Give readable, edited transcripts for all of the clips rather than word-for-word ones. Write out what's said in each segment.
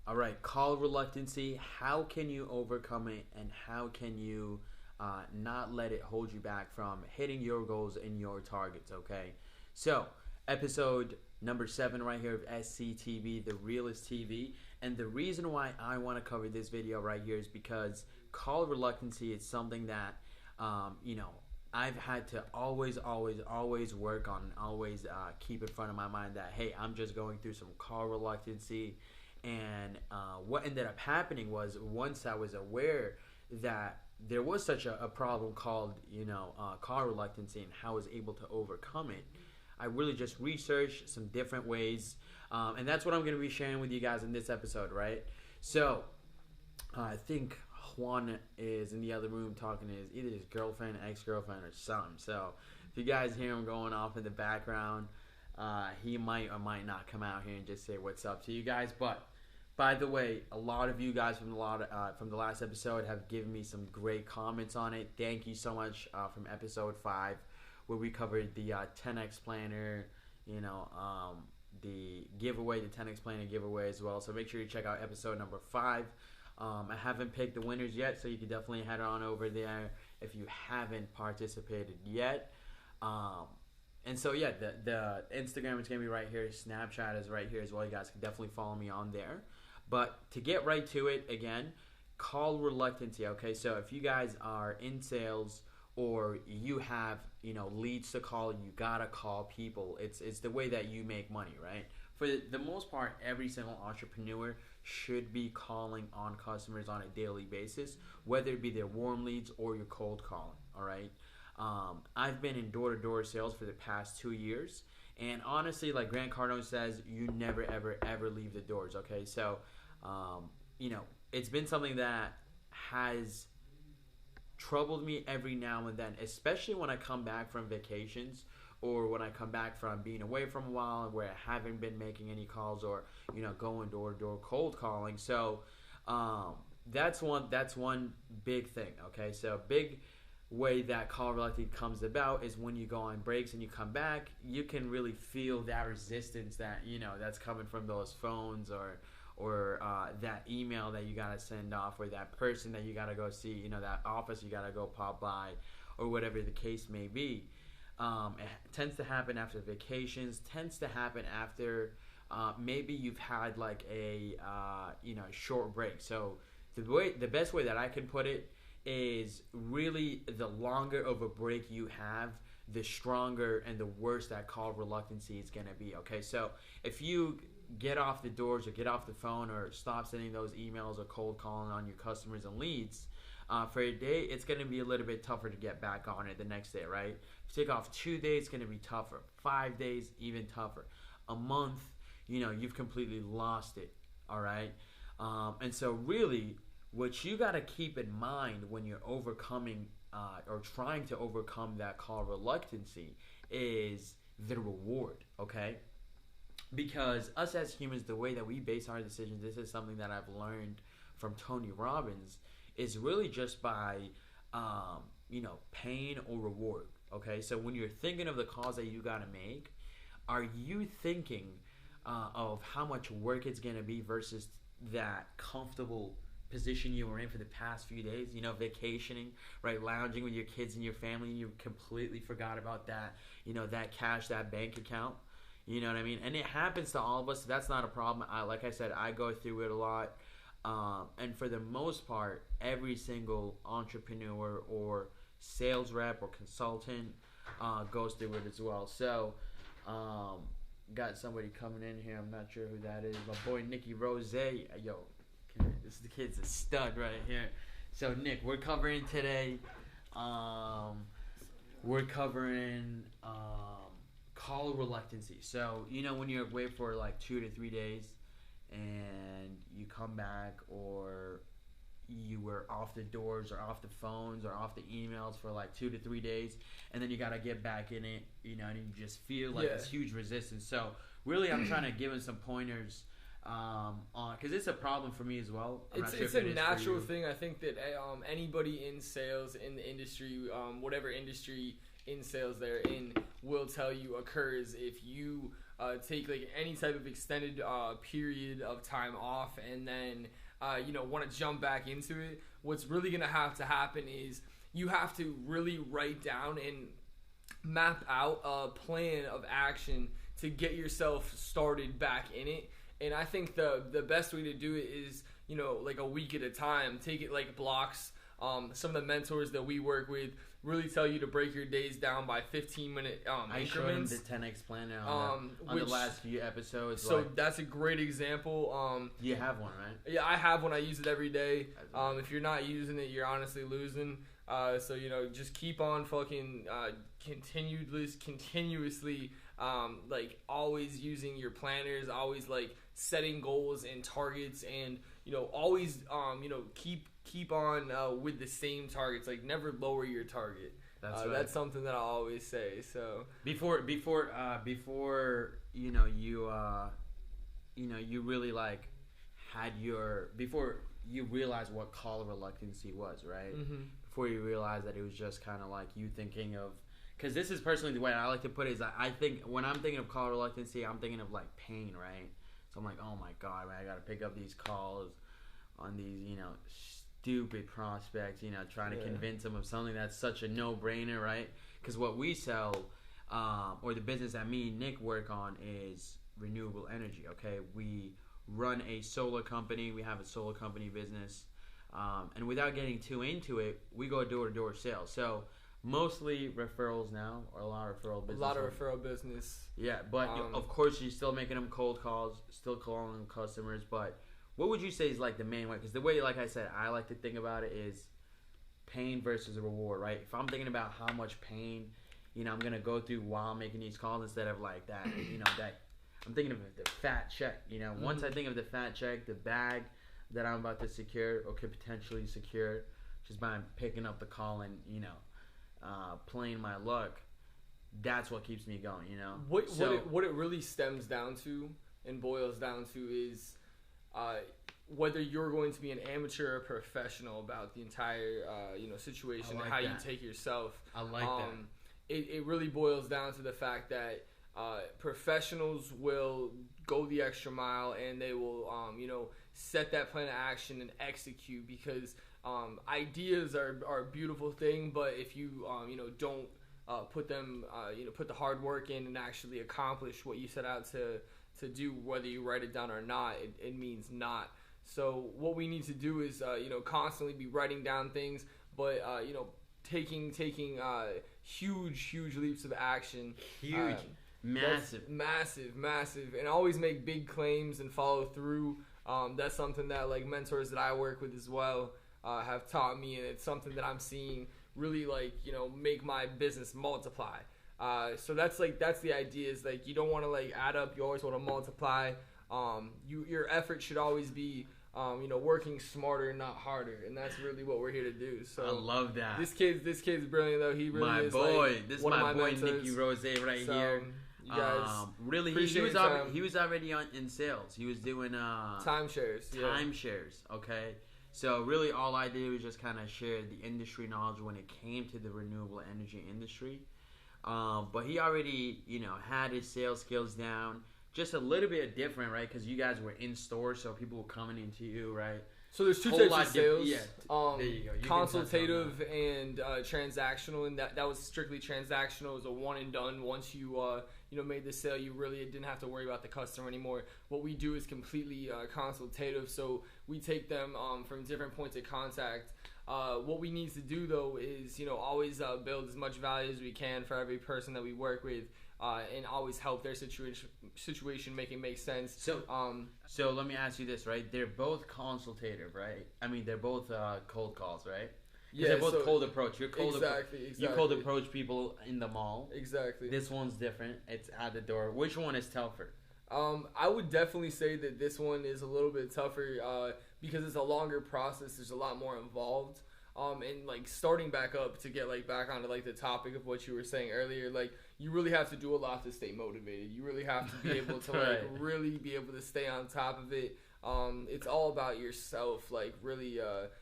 All right, call reluctancy. How can you overcome it, and how can you not let it hold you back from hitting your goals and your targets? Okay, so episode number 7 right here of SCTV, the realest TV. And the reason why I want to cover this video right here is because call reluctancy is something that I've had to always work on, and always keep in front of my mind that, hey, I'm just going through some call reluctancy. And what ended up happening was, once I was aware that there was such a problem called, call reluctancy, and how I was able to overcome it, I really just researched some different ways. And that's what I'm going to be sharing with you guys in this episode, right? So, I think Juan is in the other room talking to either his girlfriend, ex-girlfriend, or something. So, if you guys hear him going off in the background, he might or might not come out here and just say what's up to you guys. But, by the way, a lot of you guys from the last episode have given me some great comments on it. Thank you so much from episode 5, where we covered the 10X planner, the giveaway, the 10X planner giveaway as well. So make sure you check out episode number 5. I haven't picked the winners yet, so you can definitely head on over there if you haven't participated yet. And so, yeah, the Instagram is going to be right here. Snapchat is right here as well. You guys can definitely follow me on there. But to get right to it, again, call reluctancy, okay? So if you guys are in sales, or you have, leads to call, you gotta call people. It's the way that you make money, right? For the most part, every single entrepreneur should be calling on customers on a daily basis, whether it be their warm leads or your cold calling, all right? I've been in door-to-door sales for the past 2 years, and honestly, like Grant Cardone says, you never, ever, ever leave the doors, okay? So, it's been something that has troubled me every now and then, especially when I come back from vacations, or when I come back from being away from a while where I haven't been making any calls, or going door to door cold calling. So that's one big thing. Okay, so big way that call reluctancy comes about is when you go on breaks and you come back, you can really feel that resistance that that's coming from those phones, or that email that you gotta send off, or that person that you gotta go see, that office you gotta go pop by, or whatever the case may be. It tends to happen after vacations, tends to happen after maybe you've had like a short break. So the best way that I can put it is, really, the longer of a break you have, the stronger and the worse that call reluctancy is gonna be. Okay, so if you get off the doors, or get off the phone, or stop sending those emails, or cold calling on your customers and leads for a day, it's going to be a little bit tougher to get back on it the next day, right? If you take off 2 days, it's going to be tougher. 5 days, even tougher. A month, you've completely lost it, all right? And so really, what you got to keep in mind when you're overcoming or trying to overcome that call reluctancy is the reward, okay? Because us as humans, the way that we base our decisions, this is something that I've learned from Tony Robbins, is really just by, pain or reward. Okay, so when you're thinking of the calls that you gotta make, are you thinking of how much work it's gonna be versus that comfortable position you were in for the past few days? Vacationing, right, lounging with your kids and your family, and you completely forgot about that, that cash, that bank account. You know what I mean? And it happens to all of us, so that's not a problem. Like I said, I go through it a lot. And for the most part, every single entrepreneur or sales rep or consultant goes through it as well. So, got somebody coming in here. I'm not sure who that is. My boy, Nicky Rose. Yo, this kid's a stud right here. So, Nick, we're covering today. We're covering call reluctancy. So, when you're away for like 2 to 3 days and you come back, or you were off the doors or off the phones or off the emails for like 2 to 3 days, and then you got to get back in it, and you just feel like this huge resistance. So really, I'm trying to give him some pointers on, because it's a problem for me as well. It's a natural thing. I think that anybody in sales, in the industry, whatever industry in sales they're in, will tell you occurs if you take like any type of extended period of time off, and then want to jump back into it, what's really gonna have to happen is you have to really write down and map out a plan of action to get yourself started back in it. And I think the best way to do it is, like a week at a time. Take it like blocks. Some of the mentors that we work with really tell you to break your days down by 15-minute I increments. showed him the 10x planner on the last few episodes. So that's a great example. You have one, right? Yeah, I have one. I use it every day. If you're not using it, you're honestly losing. So just keep on fucking continuously like always using your planners, always like setting goals and targets, and always keep on with the same targets. Like never lower your target. That's right. That's something that I always say. So before you really like had your, before you realized what call reluctancy was, right? Mm-hmm. Before you realized that it was just kind of like you thinking of, because this is personally the way I like to put it, is I think when I'm thinking of call reluctancy, I'm thinking of like pain, right? So I'm like, oh my god, man, I gotta pick up these calls on these stupid prospects, trying to convince them of something that's such a no-brainer, right? Because what we sell, or the business that me and Nick work on, is renewable energy. Okay, we run a solar company. We have a solar company business, and without getting too into it, we go door-to-door sales. So mostly referrals now, or a lot of referral business. A lot of referral business. Yeah, but of course you're still making them cold calls, still calling customers. But what would you say is like the main way? Because the way, like I said, I like to think about it is pain versus a reward, right? If I'm thinking about how much pain, I'm gonna go through while making these calls, instead of like that, that I'm thinking of the fat check. Once I think of the fat check, the bag that I'm about to secure or could potentially secure just by picking up the call and playing my luck, that's what keeps me going. What it really stems down to and boils down to is whether you're going to be an amateur or professional about the entire situation, like and how you take yourself. I like that. It really boils down to the fact that professionals will go the extra mile, and they will set that plan of action and execute, because ideas are a beautiful thing, but if you don't put them put the hard work in and actually accomplish what you set out to do, whether you write it down or not, it means not. So what we need to do is constantly be writing down things, but taking huge leaps of action. Massive, and always make big claims and follow through. That's something that like mentors that I work with as well have taught me, and it's something that I'm seeing really make my business multiply. So that's the idea, is like you don't want to like add up, you always want to multiply. Your effort should always be working smarter, not harder, and that's really what we're here to do. So I love that. This kid's brilliant though. He really is boy. Like, this is one my of my boy mentors. Nicky Rose right here. You guys, really, he was already in sales. He was doing timeshares. Okay, so really all I did was just kind of share the industry knowledge when it came to the renewable energy industry. But he already had his sales skills down, just a little bit different, right? Because you guys were in store, so people were coming into you, right? So there's two types of sales. There you go. Consultative and transactional, and that was strictly transactional. It was a one and done. Once you made the sale, you really didn't have to worry about the customer anymore. What we do is completely consultative, so we take them from different points of contact. What we need to do though is always build as much value as we can for every person that we work with, and always help their situation make sense. So let me ask you this, right? They're both consultative, right? I mean, they're both cold calls, right? Yeah, they're both cold approach. You're cold exactly. You cold approach people in the mall. Exactly. This one's different. It's at the door. Which one is tougher? I would definitely say that this one is a little bit tougher because it's a longer process. There's a lot more involved. And like starting back up to get like back onto like the topic of what you were saying earlier, like you really have to do a lot to stay motivated. You really have to be able to like really be able to stay on top of it. It's all about yourself, like really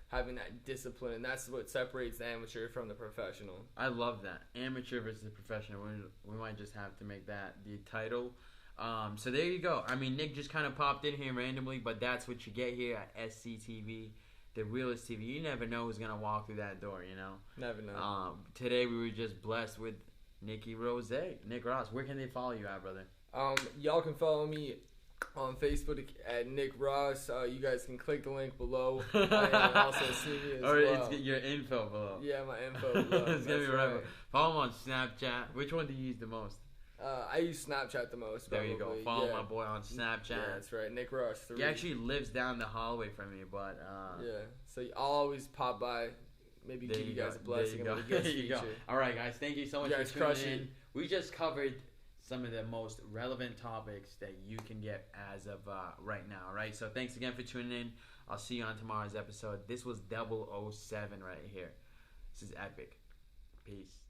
having that discipline, and that's what separates the amateur from the professional. I love that. Amateur versus professional. We might just have to make that the title So there you go. I mean, Nick just kind of popped in here randomly, but that's what you get here at SCTV, the realest TV. You never know who's gonna walk through that door. You know. Never know. Today we were just blessed with Nicky Rose, Nick Ross. Where can they follow you at, brother? Y'all can follow me on Facebook at Nick Ross. You guys can click the link below. And also see me as or well. It's your info below. Yeah, my info below. It's gonna be right. Follow him on Snapchat. Which one do you use the most? I use Snapchat the most. Probably. There you go. Follow my boy on Snapchat. Yeah, that's right. Nick Ross 3. He actually lives down the hallway from me, but yeah. So I'll always pop by. Maybe give you guys a blessing. There you go. All right, guys. Thank you so much for tuning in. We just covered some of the most relevant topics that you can get as of right now. Right. So thanks again for tuning in. I'll see you on tomorrow's episode. This was 007 right here. This is epic. Peace.